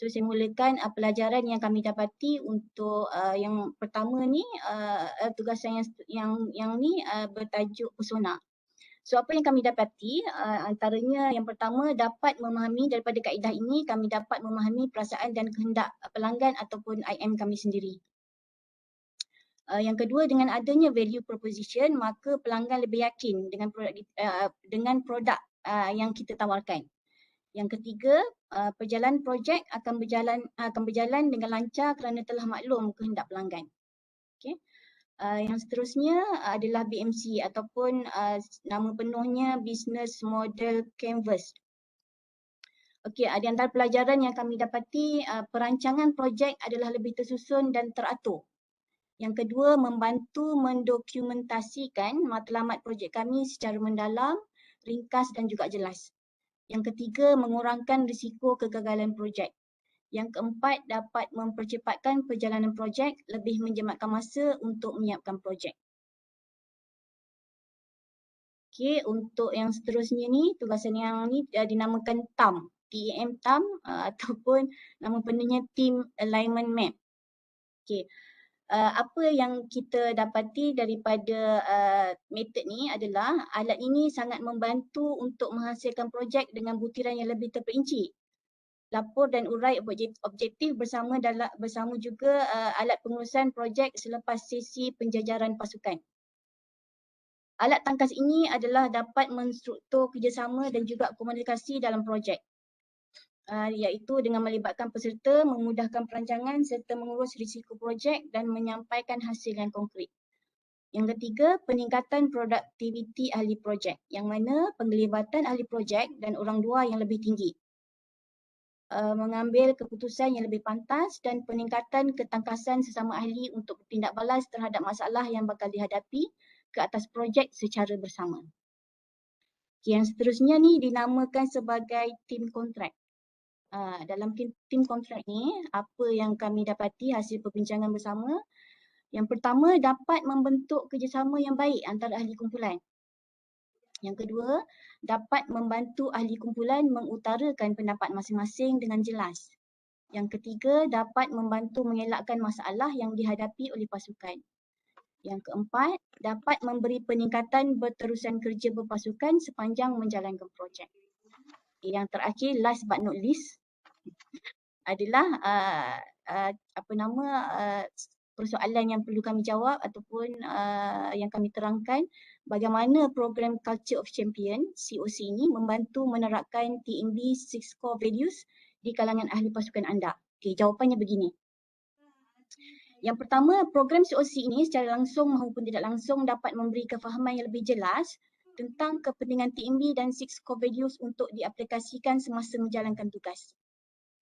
So saya mulakan pelajaran yang kami dapati untuk yang pertama ni, tugasan yang ni bertajuk persona. So apa yang kami dapati antaranya yang pertama, dapat memahami daripada kaedah ini kami dapat memahami perasaan dan kehendak pelanggan ataupun IM kami sendiri. Yang kedua, dengan adanya value proposition maka pelanggan lebih yakin dengan produk yang kita tawarkan. Yang ketiga, perjalanan projek akan berjalan dengan lancar kerana telah maklum kehendak pelanggan. Okay. Yang seterusnya adalah BMC ataupun nama penuhnya Business Model Canvas. Okey, di antara pelajaran yang kami dapati, perancangan projek adalah lebih tersusun dan teratur. Yang kedua, membantu mendokumentasikan matlamat projek kami secara mendalam, ringkas dan juga jelas. Yang ketiga, mengurangkan risiko kegagalan projek. Yang keempat, dapat mempercepatkan perjalanan projek, lebih menjimatkan masa untuk menyiapkan projek. Okey, untuk yang seterusnya ni, tugasan yang ni dinamakan TAM, TAM ataupun nama penuhnya Team Alignment Map. Okey. Apa yang kita dapati daripada metod ni adalah alat ini sangat membantu untuk menghasilkan projek dengan butiran yang lebih terperinci. Lapor dan urai objektif bersama juga alat pengurusan projek selepas sesi penjajaran pasukan. Alat tangkas ini adalah dapat menstruktur kerjasama dan juga komunikasi dalam projek. Iaitu dengan melibatkan peserta, memudahkan perancangan serta mengurus risiko projek dan menyampaikan hasil yang konkret. Yang ketiga, peningkatan produktiviti ahli projek, yang mana penglibatan ahli projek dan orang luar yang lebih tinggi. Mengambil keputusan yang lebih pantas dan peningkatan ketangkasan sesama ahli untuk bertindak balas terhadap masalah yang bakal dihadapi ke atas projek secara bersama. Yang seterusnya ni dinamakan sebagai team contract. Dalam team kontrak ni, apa yang kami dapati hasil perbincangan bersama. Yang pertama, dapat membentuk kerjasama yang baik antara ahli kumpulan. Yang kedua, dapat membantu ahli kumpulan mengutarakan pendapat masing-masing dengan jelas. Yang ketiga, dapat membantu mengelakkan masalah yang dihadapi oleh pasukan. Yang keempat, dapat memberi peningkatan berterusan kerja berpasukan sepanjang menjalankan projek. Yang terakhir, last but not least, adalah persoalan yang perlu kami jawab ataupun yang kami terangkan, bagaimana program Culture of Champion COC ini membantu menerapkan TMB 6 core values di kalangan ahli pasukan anda. Okey, jawapannya begini. Yang pertama, program COC ini secara langsung maupun tidak langsung dapat memberi kefahaman yang lebih jelas tentang kepentingan TMB dan 6 core values untuk diaplikasikan semasa menjalankan tugas.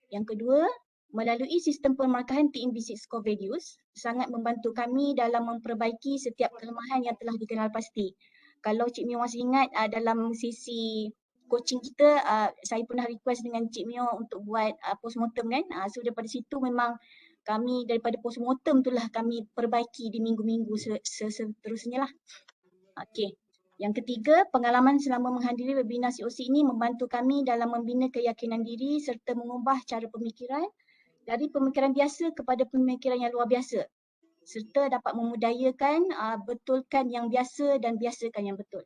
Yang kedua, melalui sistem pemarkahan TMB 6 core values sangat membantu kami dalam memperbaiki setiap kelemahan yang telah dikenal pasti. Kalau Cik Mio masih ingat dalam sesi coaching kita, saya pernah request dengan Cik Mio untuk buat postmortem kan. So daripada situ memang kami daripada postmortem itulah kami perbaiki di minggu-minggu seterusnya lah. Okey. Yang ketiga, pengalaman selama menghadiri webinar COC ini membantu kami dalam membina keyakinan diri serta mengubah cara pemikiran dari pemikiran biasa kepada pemikiran yang luar biasa serta dapat memudayakan betulkan yang biasa dan biasakan yang betul.